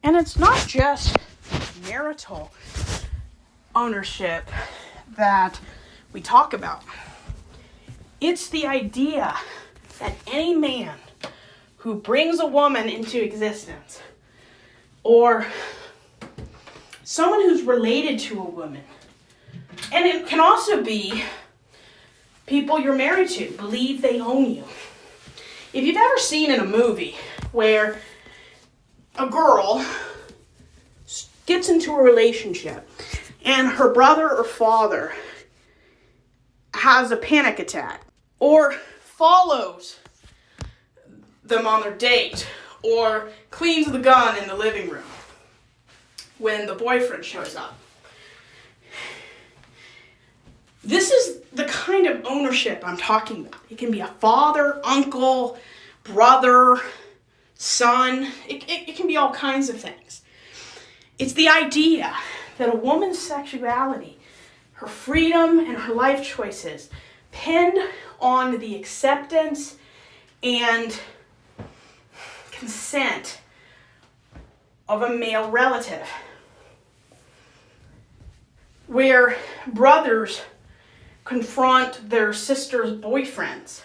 And it's not just marital ownership that we talk about. It's the idea that any man who brings a woman into existence, or someone who's related to a woman, and it can also be people you're married to, believe they own you. If you've ever seen in a movie where a girl gets into a relationship and her brother or father has a panic attack, or follows them on their date, or cleans the gun in the living room when the boyfriend shows up. This is the kind of ownership I'm talking about. It can be a father, uncle, brother, son. It can be all kinds of things. It's the idea that a woman's sexuality, her freedom, and her life choices depend on the acceptance and consent of a male relative. Where brothers confront their sister's boyfriends,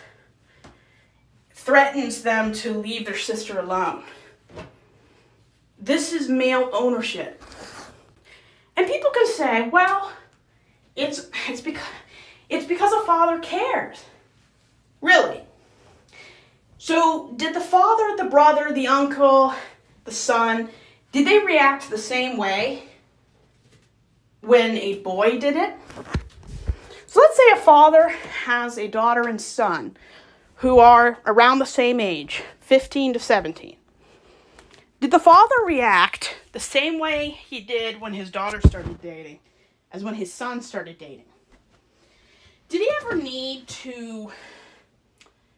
threatens them to leave their sister alone. This is male ownership. And people can say, well, it's because a father cares. Really? So did the father, the brother, the uncle, the son, did they react the same way when a boy did it? So let's say a father has a daughter and son who are around the same age, 15 to 17. Did the father react the same way he did when his daughter started dating as when his son started dating? Did he ever need to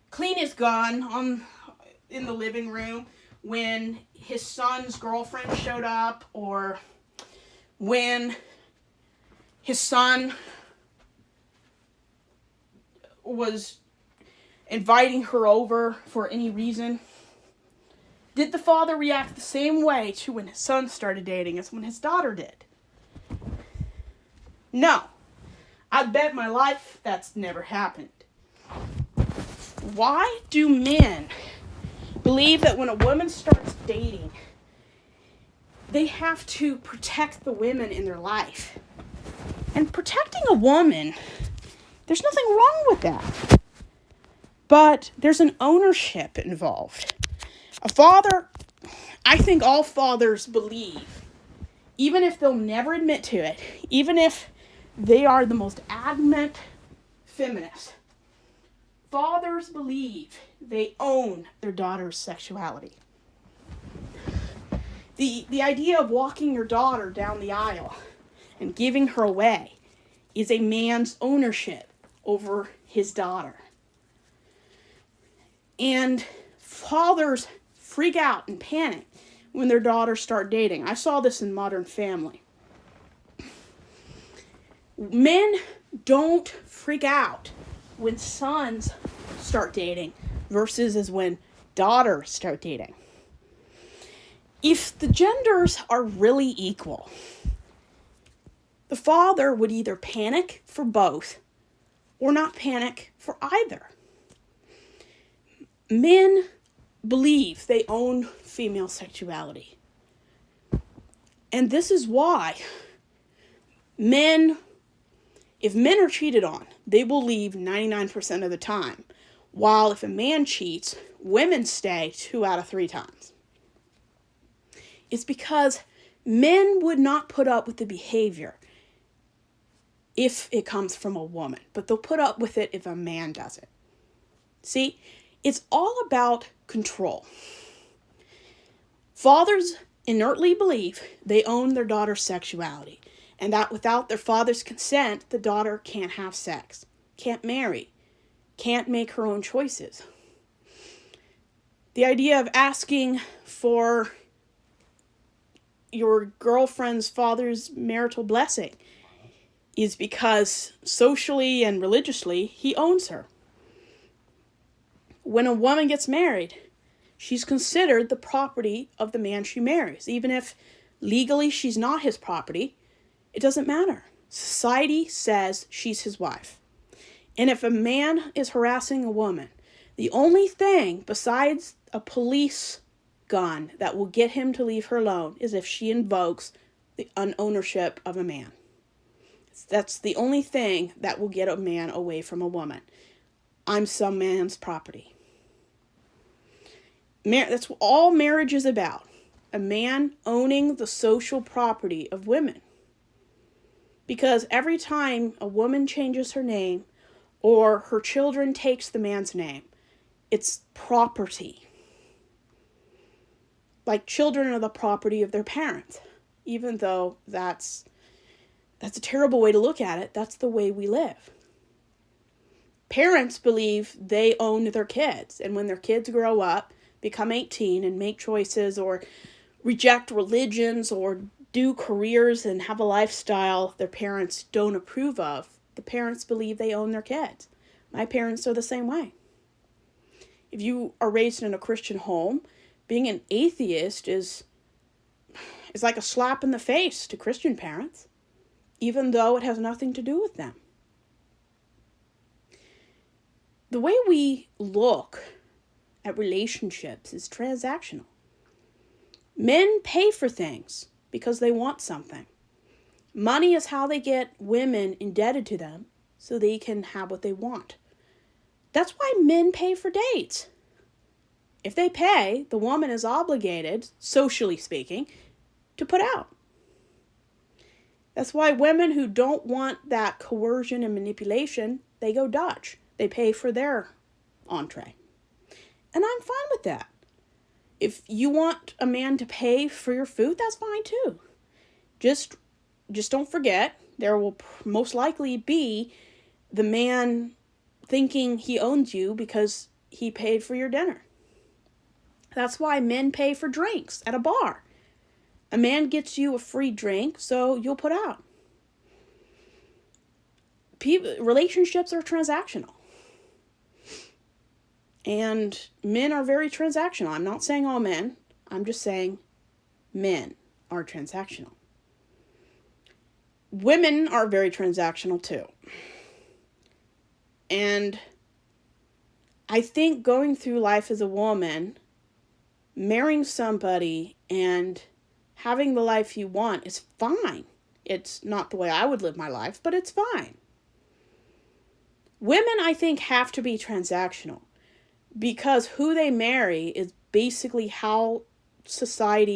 clean his gun in the living room when his son's girlfriend showed up, or when his son was inviting her over for any reason? Did the father react the same way to when his son started dating as when his daughter did? No. I bet my life that's never happened. Why do men believe that when a woman starts dating, they have to protect the women in their life? And protecting a woman, there's nothing wrong with that. But there's an ownership involved. A father, I think all fathers believe, even if they'll never admit to it, even if they are the most adamant feminists, fathers believe they own their daughter's sexuality. The idea of walking your daughter down the aisle and giving her away is a man's ownership over his daughter. And fathers freak out and panic when their daughters start dating. I saw this in Modern Family. Men don't freak out when sons start dating versus as when daughters start dating. If the genders are really equal, the father would either panic for both or not panic for either. Men believe they own female sexuality. And this is why if men are cheated on, they will leave 99% of the time. While if a man cheats, women stay 2 out of 3 times. It's because men would not put up with the behavior if it comes from a woman, but they'll put up with it if a man does it. See, it's all about control. Fathers inertly believe they own their daughter's sexuality, and that without their father's consent, the daughter can't have sex, can't marry, can't make her own choices. The idea of asking for your girlfriend's father's marital blessing is because socially and religiously, he owns her. When a woman gets married, She's considered the property of the man she marries. Even if legally she's not his property, it doesn't matter. Society says she's his wife. And if a man is harassing a woman, the only thing besides a police gun that will get him to leave her alone is if she invokes the ownership of a man. That's the only thing that will get a man away from a woman. I'm some man's property. That's what all marriage is about. A man owning the social property of women. Because every time a woman changes her name or her children takes the man's name, it's property. Like children are the property of their parents. Even though that's a terrible way to look at it, that's the way we live. Parents believe they own their kids, and when their kids grow up, become 18 and make choices or reject religions or do careers and have a lifestyle their parents don't approve of, the parents believe they own their kids. My parents are the same way. If you are raised in a Christian home, being an atheist is like a slap in the face to Christian parents, even though it has nothing to do with them. The way we look at relationships is transactional. Men pay for things because they want something. Money is how they get women indebted to them so they can have what they want. That's why men pay for dates. If they pay, the woman is obligated, socially speaking, to put out. That's why women who don't want that coercion and manipulation, they go Dutch. They pay for their entree. And I'm fine with that. If you want a man to pay for your food, that's fine too. Just don't forget, there will most likely be the man thinking he owns you because he paid for your dinner. That's why men pay for drinks at a bar. A man gets you a free drink, so you'll put out. Relationships are transactional. And men are very transactional. I'm not saying all men. I'm just saying men are transactional. Women are very transactional too. And I think going through life as a woman, marrying somebody and having the life you want is fine. It's not the way I would live my life, but it's fine. Women, I think, have to be transactional because who they marry is basically how society